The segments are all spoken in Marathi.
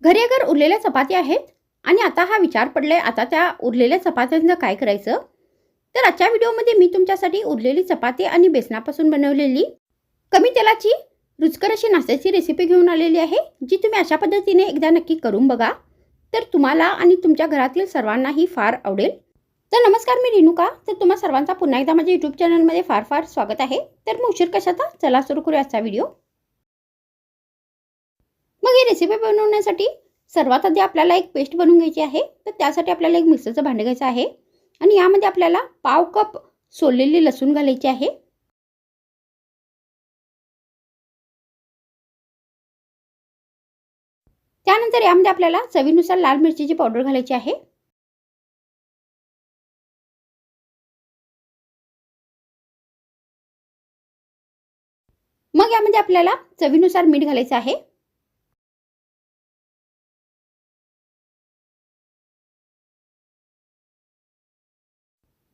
घरी अगर उरलेल्या चपात्या आहेत आणि आता हा विचार पडलाय आता त्या उरलेल्या चपात्यांचं काय करायचं. तर आजच्या व्हिडिओमध्ये मी तुमच्यासाठी उरलेली चपाती आणि बेसनापासून बनवलेली कमी तेलाची रुचकर अशी नाश्त्याची रेसिपी घेऊन आलेली आहे, जी तुम्ही अशा पद्धतीने एकदा नक्की करून बघा. तर तुम्हाला आणि तुमच्या घरातील सर्वांनाही फार आवडेल. तर नमस्कार, मी रेणुका. तर तुम्हा सर्वांचा पुन्हा एकदा माझ्या यूट्यूब चॅनलमध्ये फार फार स्वागत आहे. तर मग उशीर कशाचा, चला सुरू करूया आजचा व्हिडिओ. मग ही रेसिपी बनवण्यासाठी सर्वात आधी आपल्याला एक पेस्ट बनवून घ्यायची आहे. तर त्यासाठी आपल्याला एक मिक्सरचं भांडं घ्यायचं आहे आणि यामध्ये आपल्याला पाव कप सोललेली लसूण घालायची आहे. त्यानंतर यामध्ये आपल्याला चवीनुसार लाल मिरचीची पावडर घालायची आहे. मग यामध्ये आपल्याला चवीनुसार मीठ घालायचं आहे.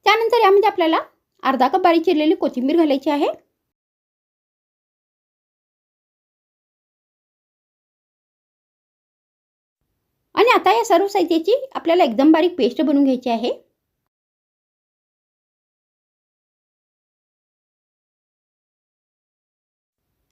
त्यानंतर यामध्ये आपल्याला अर्धा कप बारीक चिरलेली कोथिंबीर घालायची आहे. आणि आता या सर्व साहित्याची आपल्याला एकदम बारीक पेस्ट बनवून घ्यायची आहे.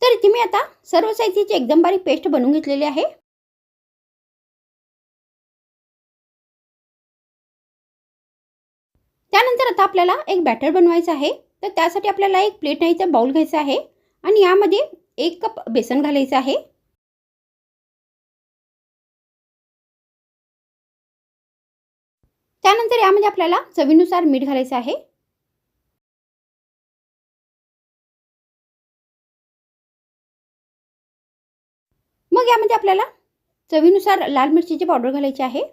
तर इथे मी आता सर्व साहित्याची एकदम बारीक पेस्ट बनवून घेतलेली आहे. त्यानंतर आता आपल्याला एक बॅटर बनवायचं आहे. तर त्यासाठी आपल्याला एक प्लेट नाही तर बाउल घ्यायचा आहे आणि यामध्ये 1 कप बेसन घालायचं आहे. त्यानंतर यामध्ये आपल्याला चवीनुसार मीठ घालायचं आहे. मग यामध्ये आपल्याला चवीनुसार लाल मिरचीची पावडर घालायची आहे.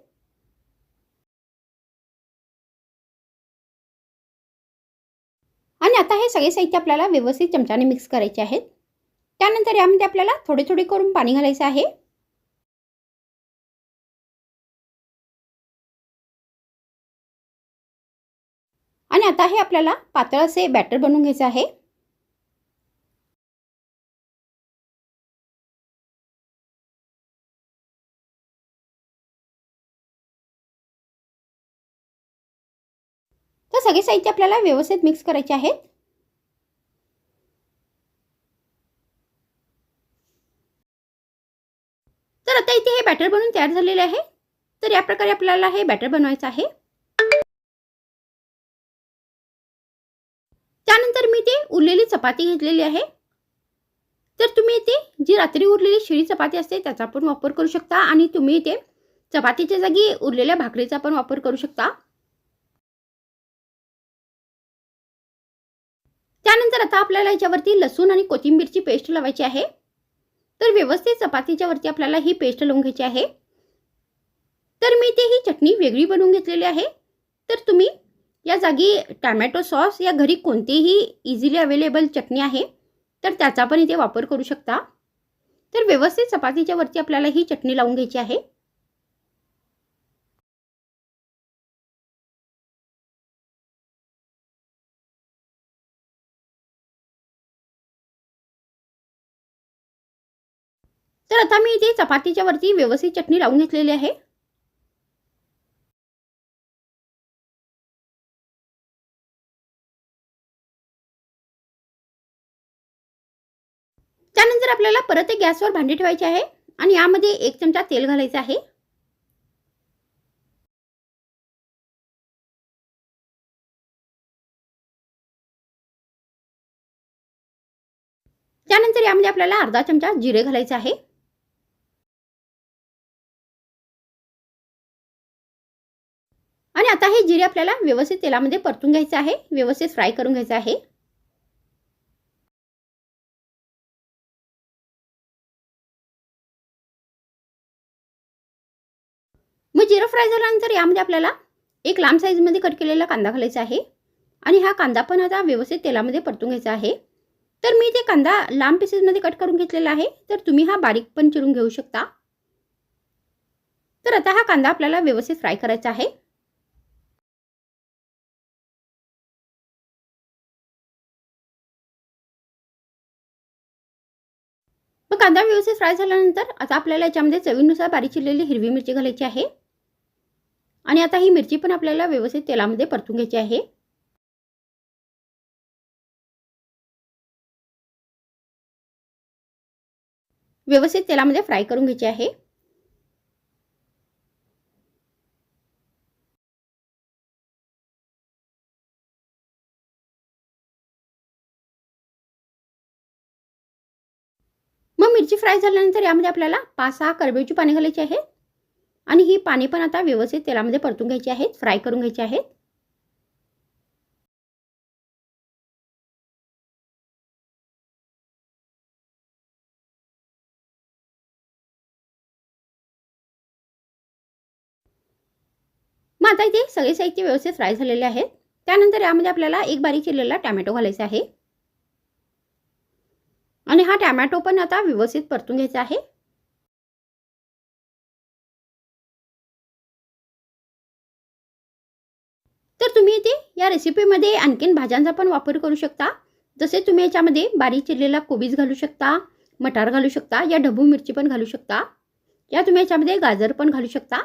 आणि आता हे सगळे साहित्य आपल्याला व्यवस्थित चमच्याने मिक्स करायचे आहेत. त्यानंतर यामध्ये आपल्याला थोडे थोडे करून पाणी घालायचं आहे. आणि आता हे आपल्याला पातळ असे बॅटर बनवून घ्यायचे आहे. तर सगळे साहित्य आपल्याला व्यवस्थित मिक्स करायचे आहेत. तर आता इथे हे बॅटर बनवून तयार झालेले आहे. तर या प्रकारे आपल्याला हे बॅटर बनवायचं आहे. त्यानंतर मी ते उरलेली चपाती घेतलेली आहे. तर तुम्ही इथे जी रात्री उरलेली शिळी चपाती असते त्याचा पण वापर करू शकता आणि तुम्ही इथे चपातीच्या जागी उरलेल्या भाकरीचा पण वापर करू शकता. त्यानंतर आता आपल्याला याच्यावरती लसूण आणि कोथिंबीरची पेस्ट लावायची आहे. तर व्यवस्थित चपातीच्या वरती आपल्याला ही पेस्ट लावून घ्यायची आहे. तर मी इथे ही चटणी वेगळी बनवून घेतलेली आहे. तर तुम्ही या जागी टोमॅटो सॉस या घरी कोणतीही इझिली अवेलेबल चटणी आहे तर त्याचा पण इथे वापर करू शकता. तर व्यवस्थित चपातीच्या वरती आपल्याला ही चटणी लावून घ्यायची आहे. तर आता मी इथे चपातीच्या वरती व्यवस्थित चटणी लावून घेतलेली आहे. त्यानंतर आपल्याला परत एक गॅसवर भांडी ठेवायची आहे आणि यामध्ये 1 चमचा तेल घालायचं आहे. त्यानंतर यामध्ये आपल्याला अर्धा चमचा जिरे घालायचे आहे. आणि आता हे जिरे आपल्याला व्यवस्थित तेलामध्ये परतून घ्यायचे आहे, व्यवस्थित फ्राय करून घ्यायचे आहे. मग जिरं फ्राय झाल्यानंतर यामध्ये आपल्याला एक लांब साईजमध्ये कट केलेला कांदा घालायचा आहे आणि हा कांदा पण आता व्यवस्थित तेलामध्ये परतून घ्यायचा आहे. तर मी ते कांदा लांब पीसेसमध्ये कट करून घेतलेला आहे. तर तुम्ही हा बारीक पण चिरून घेऊ शकता. तर आता हा कांदा आपल्याला व्यवस्थित फ्राय करायचा आहे. मग कांदा व्यवस्थित फ्राय झाल्यानंतर आता आपल्याला याच्यामध्ये चवीनुसार बारीक चिरलेली हिरवी मिरची घालायची आहे आणि आता ही मिरची पण आपल्याला व्यवस्थित तेलामध्ये परतून घ्यायची आहे। व्यवस्थित तेलामध्ये फ्राय करून घ्यायची आहे। मग मिरची फ्राय झाल्यानंतर यामध्ये आपल्याला 5-6 करडईची पाने घालायची आहेत आणि ही पाने पण आता व्यवस्थित तेलामध्ये परतून घ्यायची आहेत, फ्राय करून घ्यायची आहेत। मग आता इथे सगळे साहित्य व्यवस्थित फ्राय झालेले आहेत। त्यानंतर यामध्ये आपल्याला एक बारीक चिरलेला टोमॅटो घालायचा आहे आणि हा टोमॅटो पण आता व्यवस्थित परतून घ्यायचा आहे। तर तुम्ही इथे या रेसिपीमध्ये आणखीन भाज्यांचा पण वापर करू शकता। जसे तुम्ही याच्यामध्ये बारीक चिरलेला कोबीज घालू शकता, मटार घालू शकता, या ढबू मिरची पण घालू शकता, या तुम्ही याच्यामध्ये गाजर पण घालू शकता।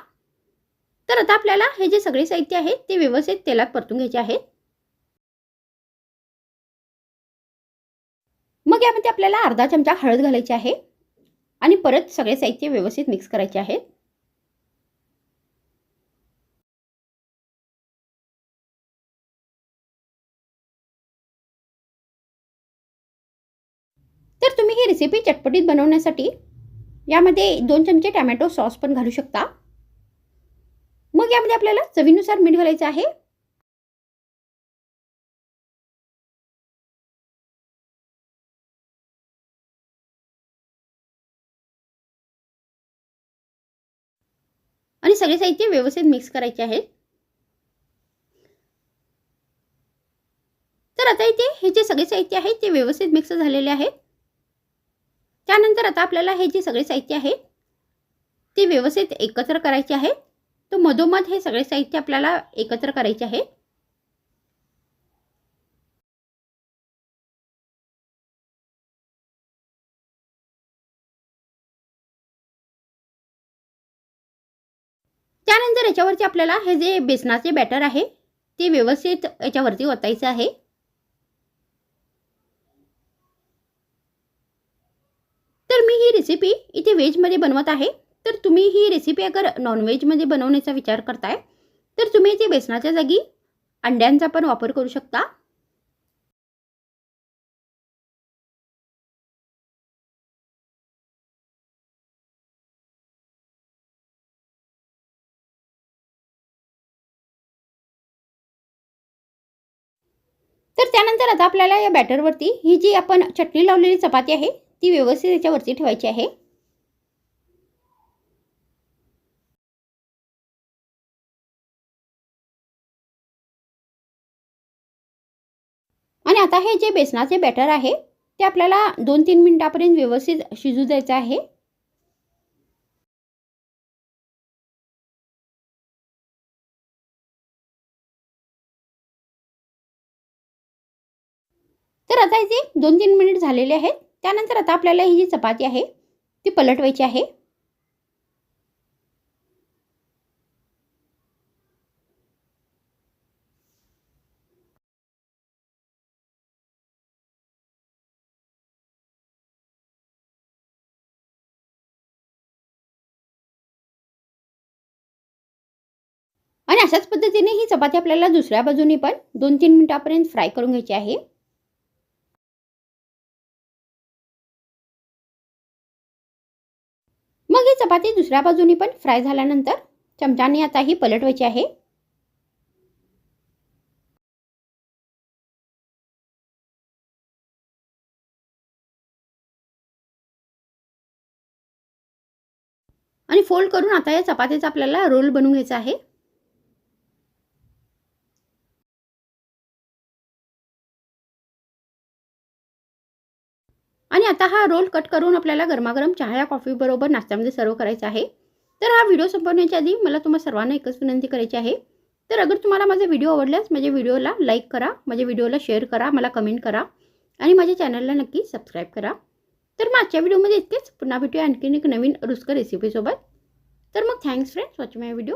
तर आता आपल्याला हे जे सगळे साहित्य आहे ते व्यवस्थित तेलात परतून घ्यायचे आहे। मग यामध्ये आपल्याला अर्धा चमचा हळद घालायची आहे आणि परत सगळे साहित्य व्यवस्थित मिक्स करायचे आहे। तर तुम्ही ही रेसिपी चटपटीत बनवण्यासाठी यामध्ये 2 चमचे टोमॅटो सॉस पण घालू शकता। मग यामध्ये आपल्याला चवीनुसार मीठ घालायचं आहे आणि सगळे साहित्य व्यवस्थित मिक्स करायचे आहेत। तर आता इथे हे जे सगळे साहित्य आहे ते व्यवस्थित मिक्स झालेले आहेत। त्यानंतर आता आपल्याला हे जे सगळे साहित्य आहे ते व्यवस्थित एकत्र करायचे आहे। तो मधोमध हे सगळे साहित्य आपल्याला एकत्र करायचे आहे। त्यानंतर याच्यावरती आपल्याला हे जे बेसनाचे बॅटर आहे ते व्यवस्थित याच्यावरती ओतायचं आहे। तर मी ही रेसिपी इथे व्हेजमध्ये बनवत आहे। तर तुम्ही ही रेसिपी अगर नॉनव्हेजमध्ये बनवण्याचा विचार करताय तर तुम्ही इथे बेसनाच्या जागी अंड्यांचा पण वापर करू शकता। तर त्यानंतर आता आपल्याला या बॅटरवरती ही जी आपण चटणी लावलेली चपाती आहे ती व्यवस्थित याच्यावरती ठेवायची आहे आणि आता हे जे बेसनाचे बॅटर आहे ते आपल्याला 2-3 मिनिटांपर्यंत व्यवस्थित शिजू द्यायचं आहे। तर आता इथे 2-3 मिनिट झालेले आहेत। त्यानंतर आता आपल्याला ही जी चपाती आहे ती पलटवायची आहे आणि अशाच पद्धतीने ही चपाती आपल्याला दुसऱ्या बाजूने पण 2-3 मिनिटांपर्यंत फ्राय करून घ्यायची आहे। मग ही चपाती दुसऱ्या बाजूने पण फ्राय झाल्यानंतर चमच्याने आता ही पलटवायची आहे आणि फोल्ड करून आता या चपातीचा आपल्याला रोल बनवून घ्यायचा आहे। आणि आता हा रोल कट करून आपल्याला गरमागरम चहा या कॉफी बरोबर नाश्त्यामध्ये सर्व करायचा आहे। तर हा व्हिडिओ संपवण्याच्या आधी मला तुम्हा सर्वांना एकच विनंती करायची आहे, तर अगर तुम्हाला माझा व्हिडिओ आवडल्यास माझ्या व्हिडिओला लाईक करा, माझ्या व्हिडिओला शेअर करा, मला कमेंट करा आणि माझ्या चॅनलला नक्की सबस्क्राईब करा। तर मग आजच्या व्हिडिओमध्ये इतकेच. पुन्हा भेटूया आणखीन एक नवीन रुचकर रेसिपीसोबत. तर मग थँक्स फ्रेंड्स वॉचिंग माय व्हिडिओ.